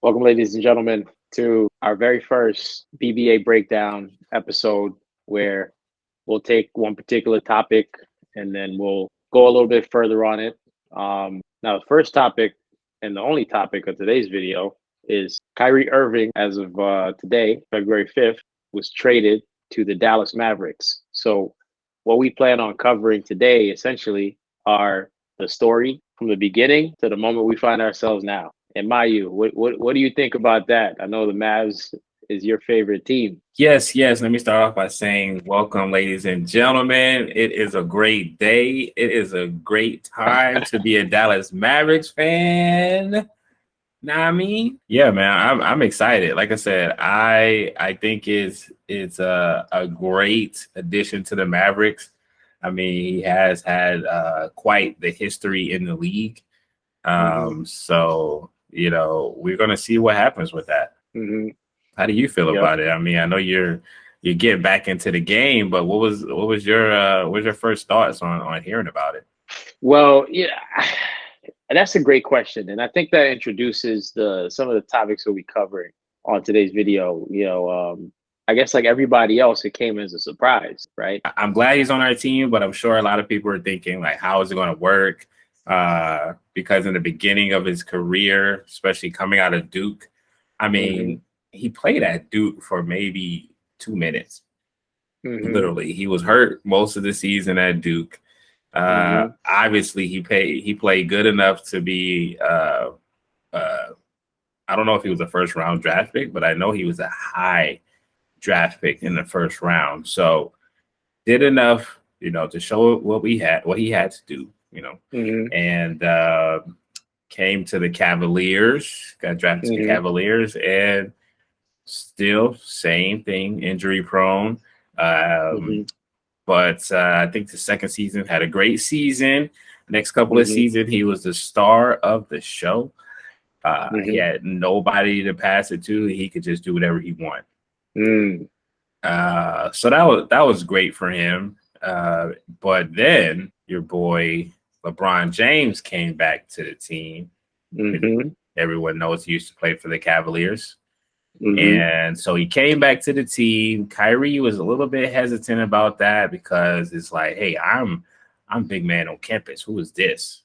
Welcome, ladies and gentlemen, to our very first BBA Breakdown episode where we'll take one particular topic and then we'll go a little bit further on it. Now, the first topic and the only topic of today's video is Kyrie Irving, as of today, February 5th, was traded to the Dallas Mavericks. So what we plan on covering today essentially are the story from the beginning to the moment we find ourselves now. And Mayu, what do you think about that? I know the Mavs is your favorite team. Yes. Let me start off by saying welcome, ladies and gentlemen. It is a great day. It is a great time to be a Dallas Mavericks fan. Know what I mean? Yeah, man, I'm excited. Like I said, I think it's a great addition to the Mavericks. I mean, he has had quite the history in the league. So, we're going to see what happens with that. How do you feel about it? I mean, I know you're getting back into the game, but what was your first thoughts on hearing about it? Well, yeah, that's a great question, and I think that introduces some of the topics we'll be covering on today's video. I guess like everybody else, it came as a surprise, right? I'm glad he's on our team, but I'm sure a lot of people are thinking like, how is it going to work? Because in the beginning of his career, especially coming out of Duke, I mean, he played at Duke for maybe 2 minutes. Literally, he was hurt most of the season at Duke. Obviously, he played good enough to be. I don't know if he was a first round draft pick, but I know he was a high draft pick in the first round. So did enough, to show what he had to do. And came to the Cavaliers, got drafted to the Cavaliers, and still same thing, injury prone. But I think the second season had a great season. Next couple of seasons, he was the star of the show. He had nobody to pass it to. He could just do whatever he wanted. So that was great for him. But then your boy LeBron James came back to the team. Everyone knows he used to play for the Cavaliers. And so he came back to the team. Kyrie was a little bit hesitant about that because it's like, hey, I'm big man on campus. Who is this?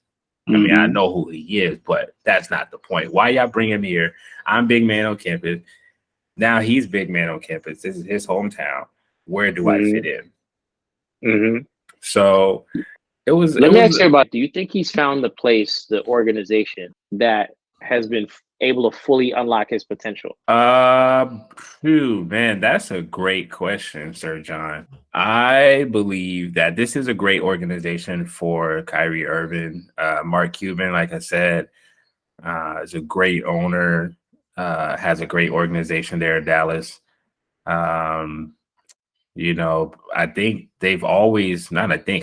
I mean, I know who he is, but that's not the point. Why y'all bring him here? I'm big man on campus. Now he's big man on campus. This is his hometown. Where do I fit in? So Let me ask you about, do you think he's found the organization that has been able to fully unlock his potential? Man, that's a great question, Sir John. I believe that this is a great organization for Kyrie Irving. Mark Cuban, like I said, is a great owner, has a great organization there in Dallas. I think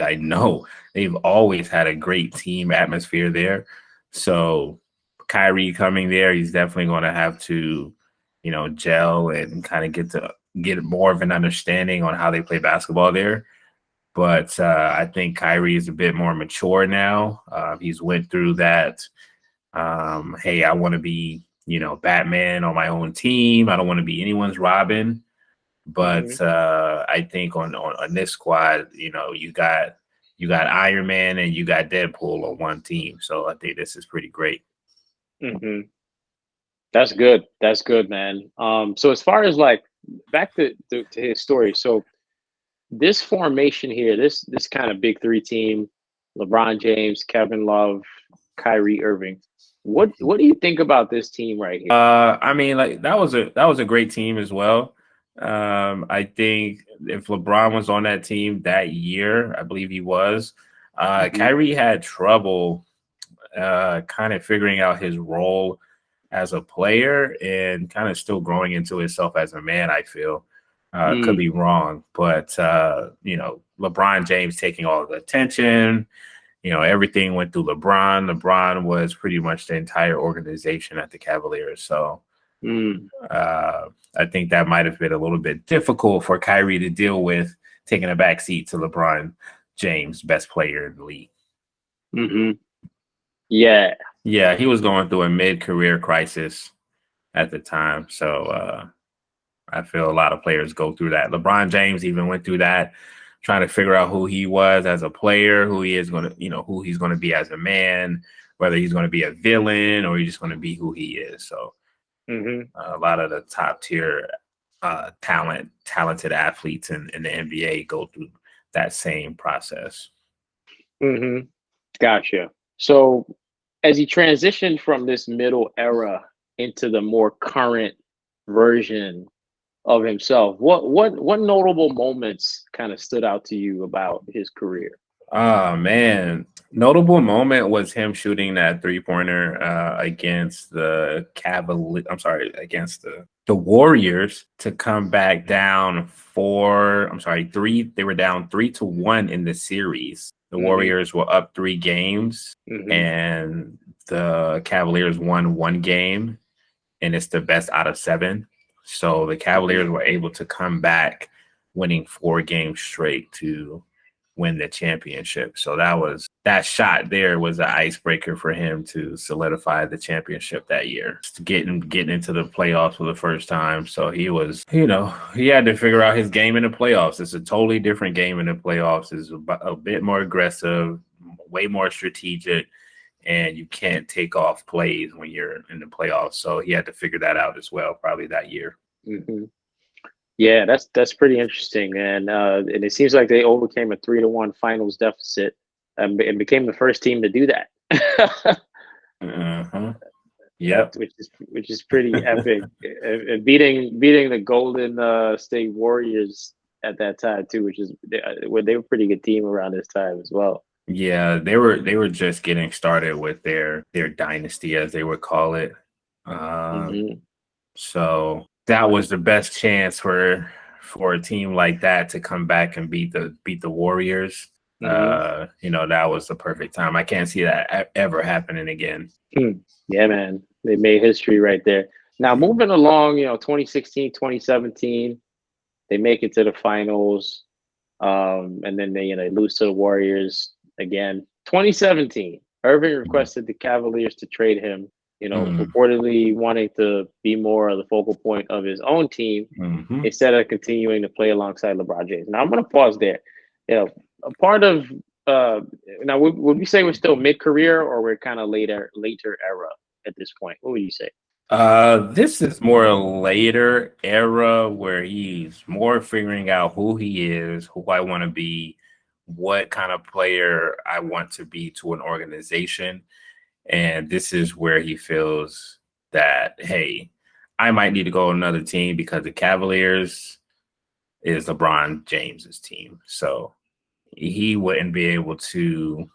I know they've always had a great team atmosphere there. So Kyrie coming there, he's definitely going to have to, gel and kind of get more of an understanding on how they play basketball there. But I think Kyrie is a bit more mature now. He's went through that. Hey, I want to be, Batman on my own team. I don't want to be anyone's Robin. But I think on this squad, you got Iron Man and you got Deadpool on one team. So I think this is pretty great. That's good. That's good, man. So as far as like back to his story, so this formation here, this kind of big three team, LeBron James, Kevin Love, Kyrie Irving. What do you think about this team right here? I mean, like that was a great team as well. I think if LeBron was on that team that year, I believe he was, Kyrie had trouble kind of figuring out his role as a player and kind of still growing into himself as a man, I feel. Could be wrong, but LeBron James taking all the attention, everything went through LeBron. LeBron was pretty much the entire organization at the Cavaliers. So I think that might have been a little bit difficult for Kyrie to deal with, taking a back seat to LeBron James, best player in the league. Yeah, he was going through a mid-career crisis. at the time. So I feel a lot of players go through that. LeBron James even went through that, trying to figure out who he was as a player, who he is going to, who he's going to be as a man, whether he's going to be a villain or he's just going to be who he is. So a lot of the top tier talented athletes in the NBA go through that same process. Gotcha. So as he transitioned from this middle era into the more current version of himself, what notable moments kind of stood out to you about his career? Oh man, notable moment was him shooting that 3-pointer against the Cavalier. I'm sorry, against the Warriors to come back down 3. They were down 3-1 in the series. The Warriors were up 3 games, and the Cavaliers won 1 game, and it's the best out of 7. So the Cavaliers were able to come back, winning 4 games straight to win the championship. So that shot there was an icebreaker for him to solidify the championship that year, just getting into the playoffs for the first time. So he was, he had to figure out his game in the playoffs. It's a totally different game in the playoffs. It's a bit more aggressive, way more strategic, and you can't take off plays when you're in the playoffs. So he had to figure that out as well, probably that year. Yeah, that's pretty interesting, and it seems like they overcame a 3-1 finals deficit and became the first team to do that. Yep, which is pretty epic. Beating the Golden State Warriors at that time too, which is they were a pretty good team around this time as well. Yeah, they were just getting started with their dynasty, as they would call it. So that was the best chance for a team like that to come back and beat the Warriors. That was the perfect time. I can't see that ever happening again. Yeah, man. They made history right there. Now, moving along, 2016, 2017, they make it to the finals. And then they lose to the Warriors again. 2017, Irving requested the Cavaliers to trade him, reportedly wanting to be more of the focal point of his own team instead of continuing to play alongside LeBron James. Now, I'm going to pause there. A part of now, would we say we're still mid-career or we're kind of later era at this point? What would you say? This is more a later era where he's more figuring out who he is, who I want to be, what kind of player I want to be to an organization. And this is where he feels that, hey, I might need to go to another team because the Cavaliers is LeBron James's team. So he wouldn't be able to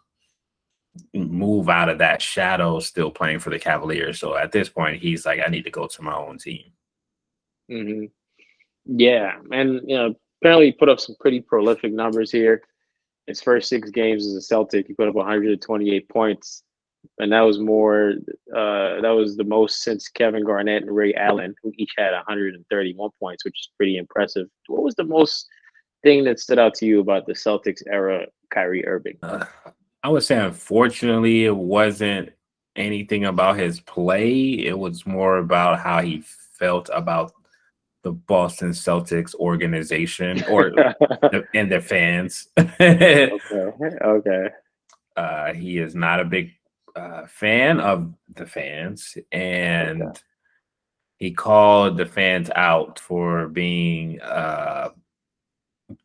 move out of that shadow still playing for the Cavaliers. So at this point, he's like, I need to go to my own team. Yeah. And, apparently he put up some pretty prolific numbers here. His first 6 games as a Celtic, he put up 128 points. And that was the most since Kevin Garnett and Ray Allen, who each had 131 points, which is pretty impressive. What was the most thing that stood out to you about the Celtics era Kyrie Irving? I would say, unfortunately, it wasn't anything about his play. It was more about how he felt about the Boston Celtics organization and their fans. Okay. He is not a big fan of the fans, and he called the fans out for being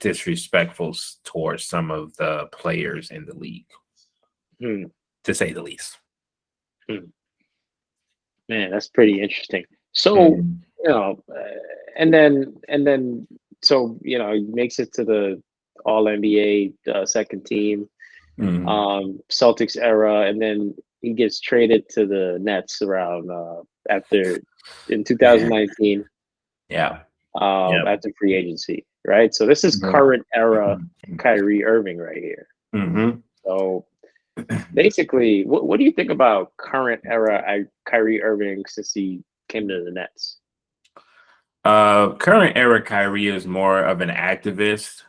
disrespectful towards some of the players in the league, to say the least. Man, that's pretty interesting. So, and then, so, he makes it to the All NBA second team, Celtics era, and then he gets traded to the Nets around in 2019. After free agency, right? So this is current era Kyrie Irving right here. So basically, what do you think about current era Kyrie Irving since he came to the Nets? Current era Kyrie is more of an activist.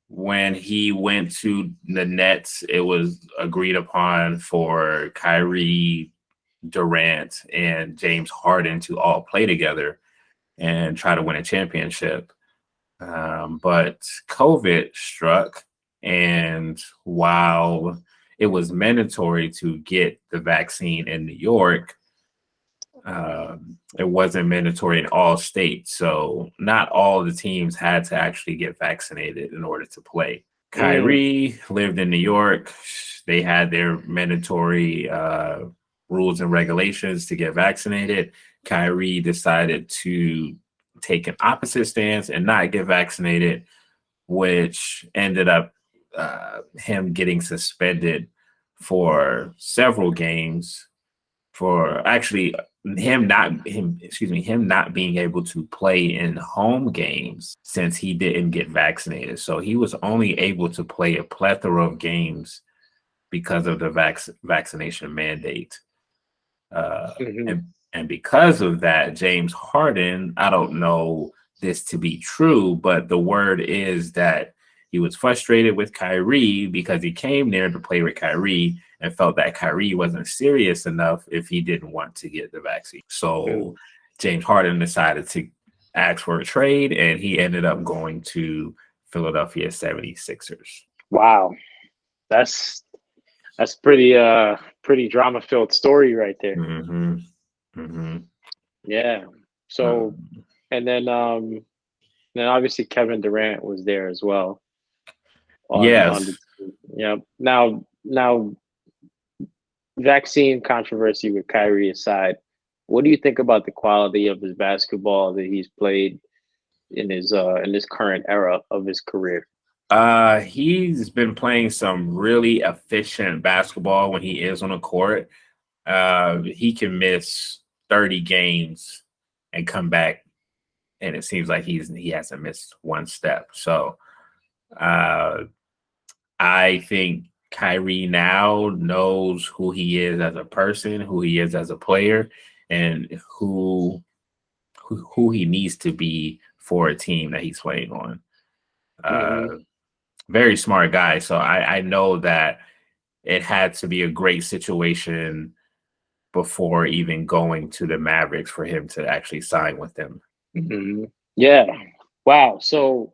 When he went to the Nets, it was agreed upon for Kyrie Durant and James Harden to all play together and try to win a championship. But COVID struck, and while it was mandatory to get the vaccine in New York, it wasn't mandatory in all states. So not all the teams had to actually get vaccinated in order to play. Kyrie lived in New York. They had their mandatory rules and regulations to get vaccinated. Kyrie decided to take an opposite stance and not get vaccinated, which ended up him getting suspended for several games, for actually him not being able to play in home games since he didn't get vaccinated. So he was only able to play a plethora of games because of the vaccination mandate. And because of that, James Harden, I don't know this to be true, but the word is that he was frustrated with Kyrie because he came there to play with Kyrie and felt that Kyrie wasn't serious enough if he didn't want to get the vaccine. So James Harden decided to ask for a trade, and he ended up going to Philadelphia 76ers. Wow. That's pretty drama-filled story right there. Yeah. So and then obviously Kevin Durant was there as well. Now vaccine controversy with Kyrie aside, what do you think about the quality of his basketball that he's played in his current era of his career? He's been playing some really efficient basketball when he is on the court. He can miss 30 games and come back, and it seems like he hasn't missed one step. So I think Kyrie now knows who he is as a person, who he is as a player, and who he needs to be for a team that he's playing on. Very smart guy. So I know that it had to be a great situation before even going to the Mavericks for him to actually sign with them. Yeah. Wow. So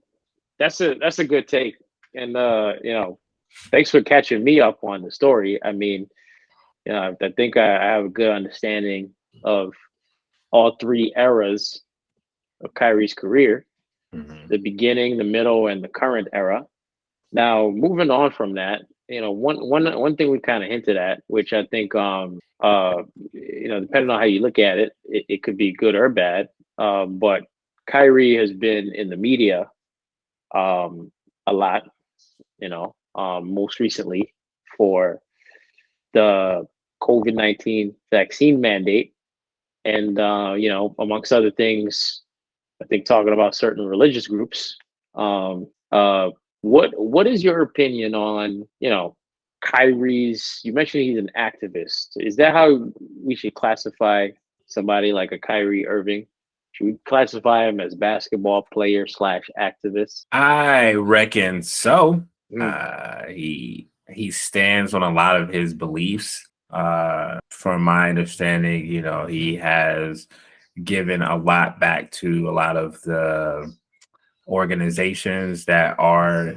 that's a good take. And thanks for catching me up on the story. I mean, I think I have a good understanding of all three eras of Kyrie's career: the beginning, the middle, and the current era. Now, moving on from that, one thing we kind of hinted at, which I think, depending on how you look at it, it could be good or bad. But Kyrie has been in the media a lot, most recently for the COVID-19 vaccine mandate. And, amongst other things, I think talking about certain religious groups. What is your opinion on, Kyrie's, you mentioned he's an activist. Is that how we should classify somebody like a Kyrie Irving? Should we classify him as basketball player / activist? I reckon so. He stands on a lot of his beliefs. From my understanding, he has given a lot back to a lot of the organizations that are,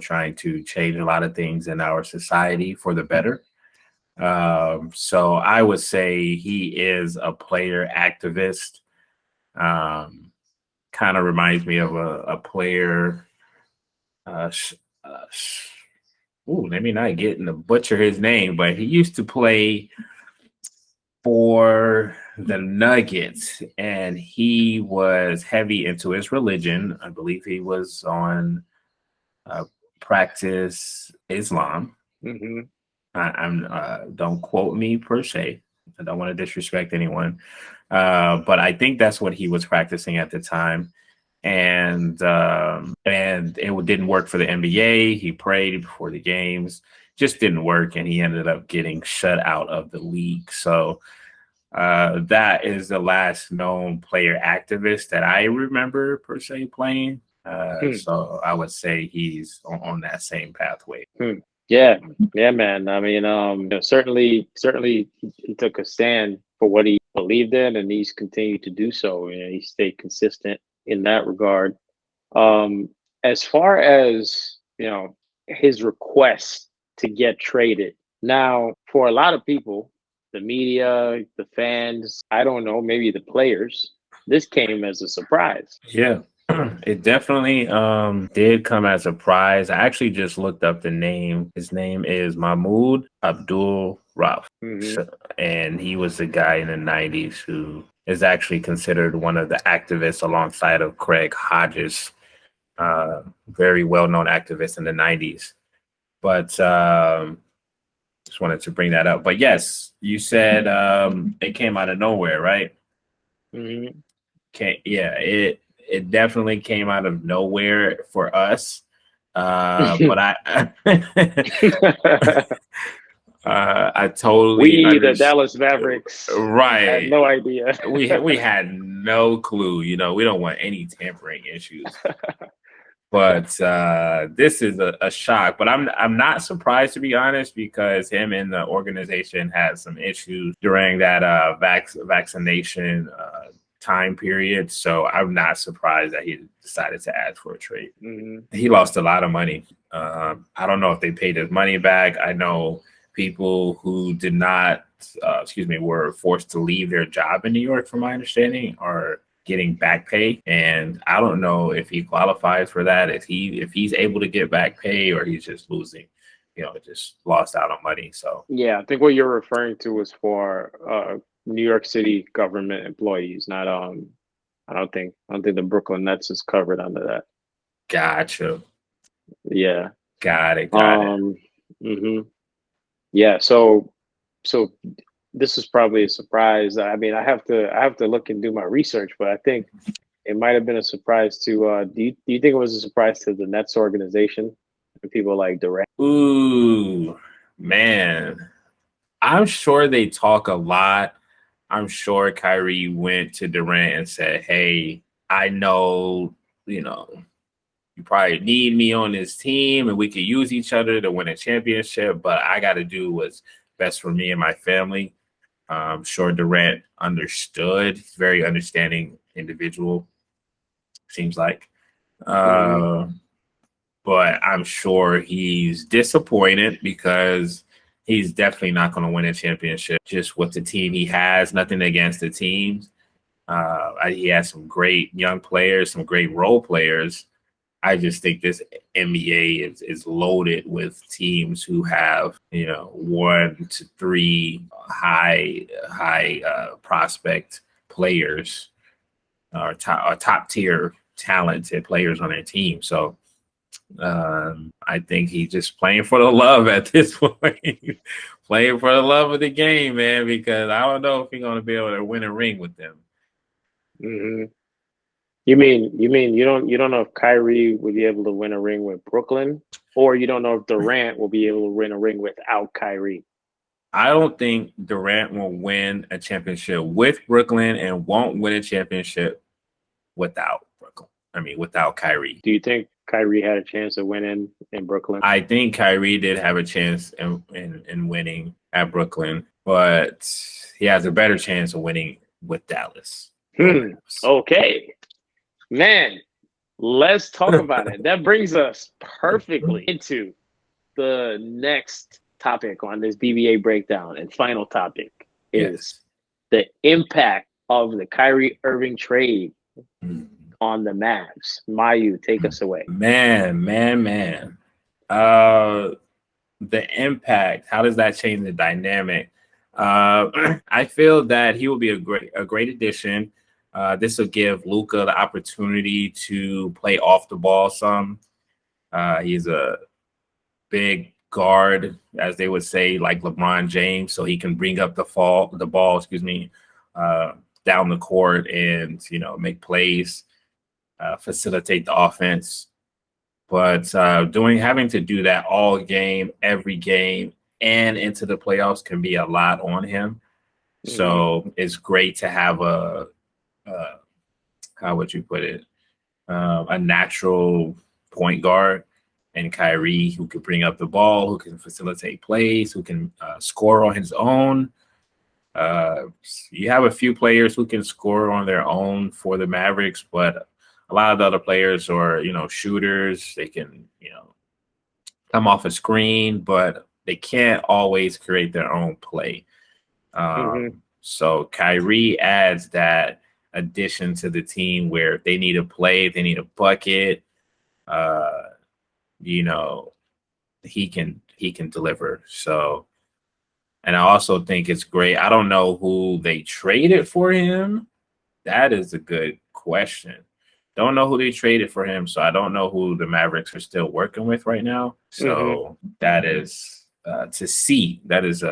trying to change a lot of things in our society for the better. So I would say he is a player activist. Kind of reminds me of a player. Let me not get to butcher his name, but he used to play for the Nuggets, and he was heavy into his religion. I believe he was on practice Islam. I'm don't quote me per se. I don't want to disrespect anyone, but I think that's what he was practicing at the time. And it didn't work for the NBA. He prayed before the games, just didn't work, and he ended up getting shut out of the league. So that is the last known player activist that I remember per se playing. So I would say he's on that same pathway. Yeah, yeah, man. I mean, certainly he took a stand for what he believed in, and he's continued to do so. He stayed consistent in that regard. Um, as far as his request to get traded. Now, for a lot of people, the media, the fans, I don't know, maybe the players, this came as a surprise. Yeah. It definitely did come as a surprise. I actually just looked up the name. His name is Mahmoud Abdul Rauf. Hmm. And he was the guy in the 90s who is actually considered one of the activists alongside of Craig Hodges, very well-known activist in the 90s. But just wanted to bring that up. But yes, you said it came out of nowhere, right? Hmm. Yeah, it definitely came out of nowhere for us. But I totally We, the understand. Dallas Mavericks, had Right. no idea. We had no clue. We don't want any tampering issues. But this is a shock. But I'm not surprised, to be honest, because him and the organization had some issues during that vaccination time period. So I'm not surprised that he decided to ask for a trade. Hmm. He lost a lot of money. I don't know if they paid his money back. I know people who did not, were forced to leave their job in New York, from my understanding, are getting back pay, and I don't know if he qualifies for that. If he's able to get back pay, or he's just losing, just lost out on money. So Yeah, I think what you're referring to is for New York City government employees, not I don't think the Brooklyn Nets is covered under that. gotcha, Yeah. got it. Um. Hmm. Yeah. So this is probably a surprise. I mean, I have to look and do my research, but I think it might have been a surprise to. Do you think it was a surprise to the Nets organization and people like Durant? Ooh, man, I'm sure they talk a lot. I'm sure Kyrie went to Durant and said, "Hey, I know, you know, you probably need me on this team and we could use each other to win a championship, but I got to do what's best for me and my family." I'm sure Durant understood. He's a very understanding individual, seems like. Hmm. Uh, but I'm sure he's disappointed because he's definitely not going to win a championship just with the team he has. Nothing against the teams. He has some great young players, some great role players. I just think this NBA is loaded with teams who have 1 to 3 high prospect players, or top tier talented players on their team. So I think he's just playing for the love at this point, playing for the love of the game, man. Because I don't know if he's going to be able to win a ring with them. Hmm. You mean you don't know if Kyrie will be able to win a ring with Brooklyn, or you don't know if Durant will be able to win a ring without Kyrie? I don't think Durant will win a championship with Brooklyn and won't win a championship without Brooklyn. I mean, without Kyrie. Do you think Kyrie had a chance of winning in Brooklyn? I think Kyrie did have a chance in winning at Brooklyn, but he has a better chance of winning with Dallas. Okay, man. Let's talk about it. That brings us perfectly into the next topic on this BBA breakdown, and final topic is Yes. the impact of the Kyrie Irving trade Mm. on the Mavs. Mayu, take us away. Man. Uh, the impact. How does that change the dynamic? I feel that he will be a great addition. This will give Luka the opportunity to play off the ball some. He's a big guard, as they would say, like LeBron James, so he can bring up the ball, down the court and make plays, facilitate the offense. But having to do that all game, every game, and into the playoffs can be a lot on him. Mm-hmm. So it's great to have how would you put it, a natural point guard and Kyrie, who can bring up the ball, who can facilitate plays, who can score on his own. You have a few players who can score on their own for the Mavericks, but a lot of the other players are, shooters. They can, come off a screen, but they can't always create their own play. So Kyrie adds that addition to the team where if they need a play, if they need a bucket, he can deliver. So, and I also think it's great. I don't know who they traded for him. That is a good question. Don't know who they traded for him, so I don't know who the Mavericks are still working with right now. So that is to see. That is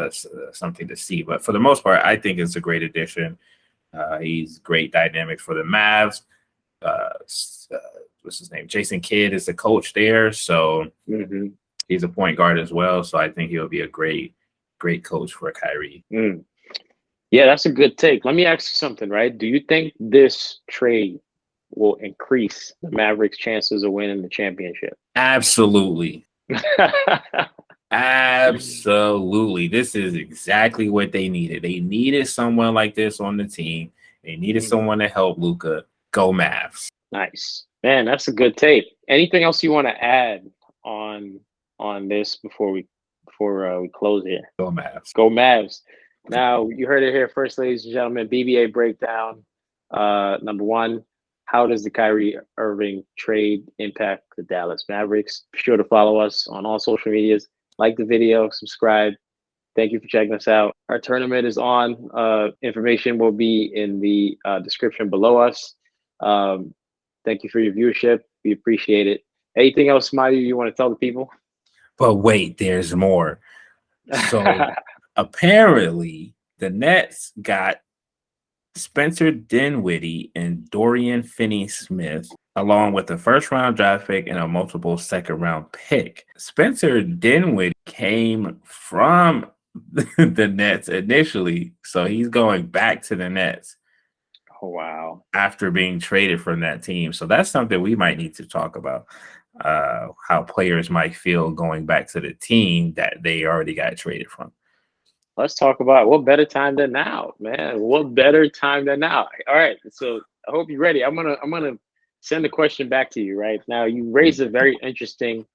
something to see. But for the most part, I think it's a great addition. He's great dynamic for the Mavs. What's his name? Jason Kidd is the coach there, so he's a point guard as well. So I think he'll be a great coach for Kyrie. Yeah, that's a good take. Let me ask you something, right? Do you think this trade will increase the Mavericks' chances of winning the championship? Absolutely. Absolutely. This is exactly what they needed. They needed someone like this on the team. They needed someone to help Luka. Go Mavs. Nice. Man, that's a good take. Anything else you want to add on this before we close here? Go Mavs. Go Mavs. Now, you heard it here first, ladies and gentlemen. BBA Breakdown. Number one, how does the Kyrie Irving trade impact the Dallas Mavericks? Be sure to follow us on all social medias. Like the video, subscribe. Thank you for checking us out. Our tournament is on. Information will be in the description below us. Thank you for your viewership. We appreciate it. Anything else, Smiley, you want to tell the people? But wait, there's more. So apparently the Nets got Spencer Dinwiddie and Dorian Finney-Smith, along with a first-round draft pick and a multiple second-round pick. Spencer Dinwiddie came from the Nets initially, so he's going back to the Nets. Oh, wow. After being traded from that team. So that's something we might need to talk about, how players might feel going back to the team that they already got traded from. Let's talk about what better time than now, man. What better time than now? All right. So I hope you're ready. I'm gonna send the question back to you right now. You raised a very interesting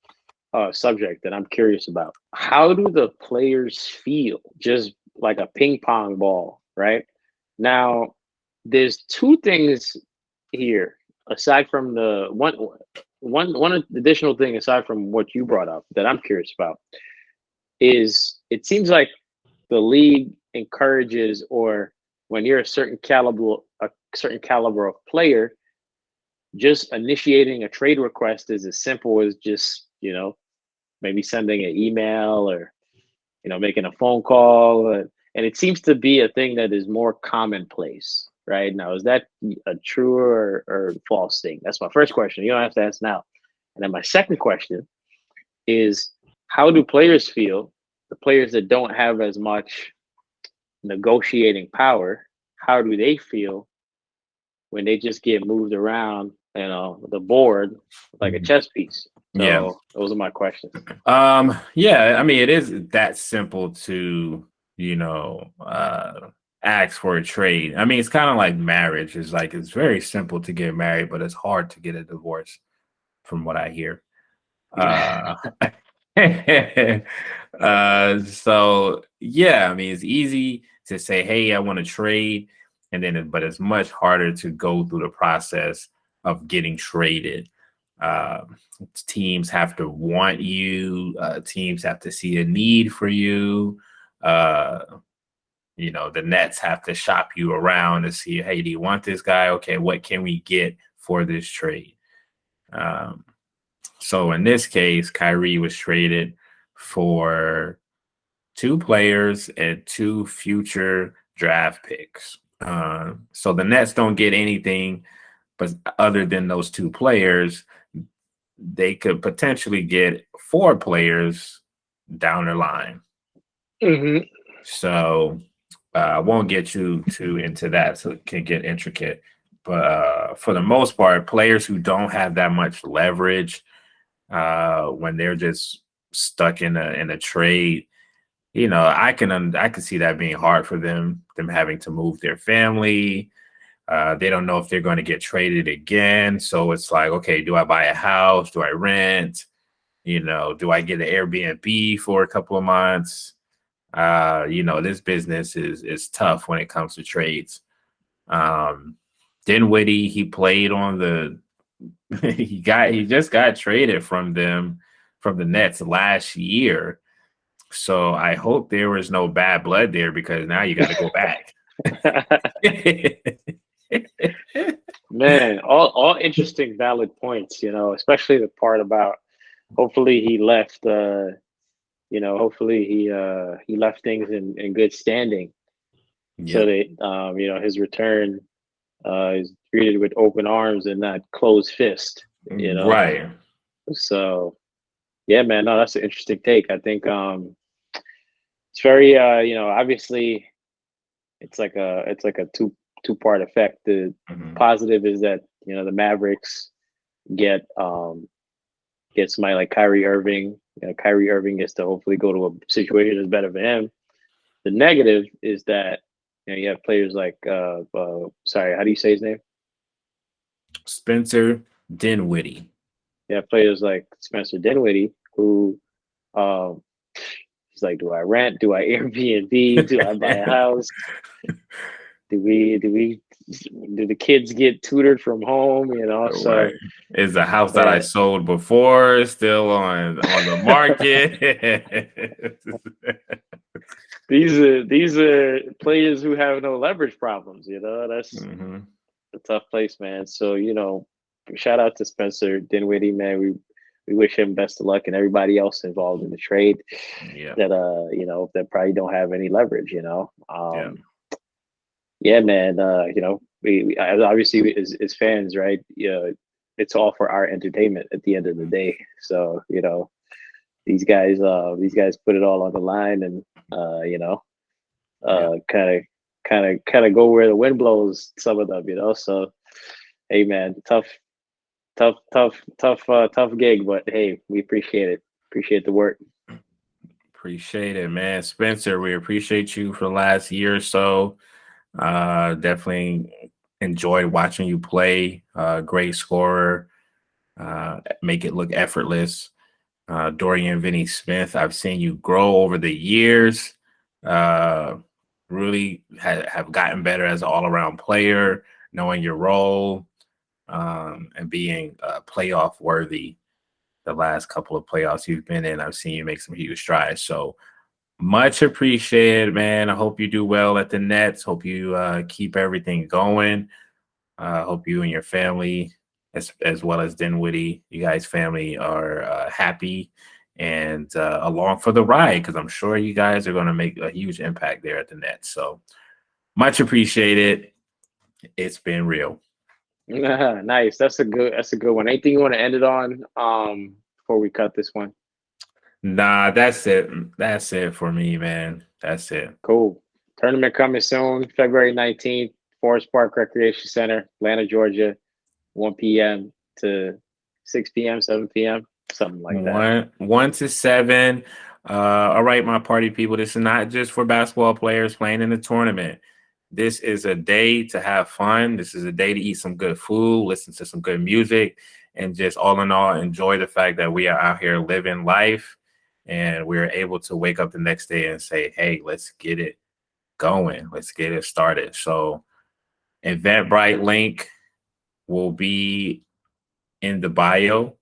subject that I'm curious about. How do the players feel? Just like a ping pong ball, right? Now, there's two things here aside from the one additional thing aside from what you brought up that I'm curious about is it seems like the league encourages, or when you're a certain caliber of player, just initiating a trade request is as simple as just, maybe sending an email or, making a phone call. And it seems to be a thing that is more commonplace right now. Is that a true or false thing? That's my first question. You don't have to answer now. And then my second question is, how do players feel? The players that don't have as much negotiating power, how do they feel when they just get moved around, the board like a chess piece? So those are my questions. Yeah, I mean, it is that simple to, ask for a trade. I mean, it's kind of like marriage. It's very simple to get married, but it's hard to get a divorce, from what I hear. So yeah, I mean, it's easy to say, hey, I want to trade, but it's much harder to go through the process of getting traded. Teams have to want you. Teams have to see a need for you. The Nets have to shop you around to see, hey, do you want this guy? Okay, what can we get for this trade? So in this case, Kyrie was traded for 2 players and 2 future draft picks. So the Nets don't get anything, but other than those 2 players, they could potentially get 4 players down the line. So I won't get you too into that, so it can get intricate. But for the most part, players who don't have that much leverage when they're just stuck in a trade. I can see that being hard for them having to move their family. They don't know if they're going to get traded again. So it's like, okay, do I buy a house? Do I rent? Do I get an Airbnb for a couple of months? This business is tough when it comes to trades. Dinwiddie, he played on the he just got traded from the Nets last year. So I hope there was no bad blood there, because now you got to go back. Man, all interesting, valid points, especially the part about hopefully he left hopefully he left things in good standing. So that his return is treated with open arms and not closed fist, Right. So yeah, man, no, that's an interesting take. I think it's very obviously it's like a two-part effect. The positive is that the Mavericks get somebody like Kyrie Irving. Kyrie Irving gets to hopefully go to a situation that's better for him. The negative is that you have players like sorry, how do you say his name? Spencer Dinwiddie. You have players like Spencer Dinwiddie who he's like, do I rent? Do I Airbnb? Do I buy a house? Do the kids get tutored from home? So right. Is the house that I sold before still on the market? These are players who have no leverage problems. That's a tough place, man. So shout out to Spencer Dinwiddie, man. We wish him best of luck, and everybody else involved in the trade. Yeah. That probably don't have any leverage. Yeah, man. We obviously as fans, right? It's all for our entertainment at the end of the day. So these guys put it all on the line, and kind of go where the wind blows. Some of them, So hey, man, tough gig, but hey, we appreciate it. Appreciate the work. Appreciate it, man. Spencer, we appreciate you for the last year or so. Definitely enjoyed watching you play. Great scorer. Make it look effortless. Dorian Finney-Smith, I've seen you grow over the years. Really have gotten better as an all-around player, knowing your role, and being playoff worthy. The last couple of playoffs you've been in, I've seen you make some huge strides. So much appreciated, man. I hope you do well at the Nets. Hope you keep everything going. Hope you and your family, as well as Dinwiddie, you guys' family are happy and along for the ride, because I'm sure you guys are going to make a huge impact there at the Nets. So much appreciated. It's been real. Nice. That's a good one. Anything you want to end it on before we cut this one? Nah, that's it. That's it for me, man. That's it. Cool. Tournament coming soon, February 19th, Forest Park Recreation Center, Atlanta, Georgia, 1 p.m. to 6 p.m., 7 p.m., something like that. 1 to 7. All right, my party people, this is not just for basketball players playing in the tournament. This is a day to have fun. This is a day to eat some good food, listen to some good music, and just all in all, enjoy the fact that we are out here living life, and we're able to wake up the next day and say, hey, let's get it going. Let's get it started. So Eventbrite link will be in the bio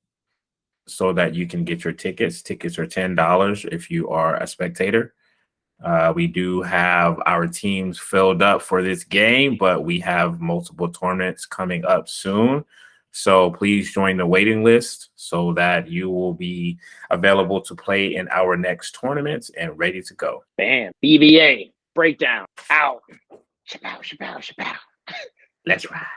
so that you can get your tickets. Tickets are $10 if you are a spectator. We do have our teams filled up for this game, but we have multiple tournaments coming up soon. So please join the waiting list so that you will be available to play in our next tournaments and ready to go. Bam. BBA Breakdown. Out. Shapow, shapow, shapow. Let's ride.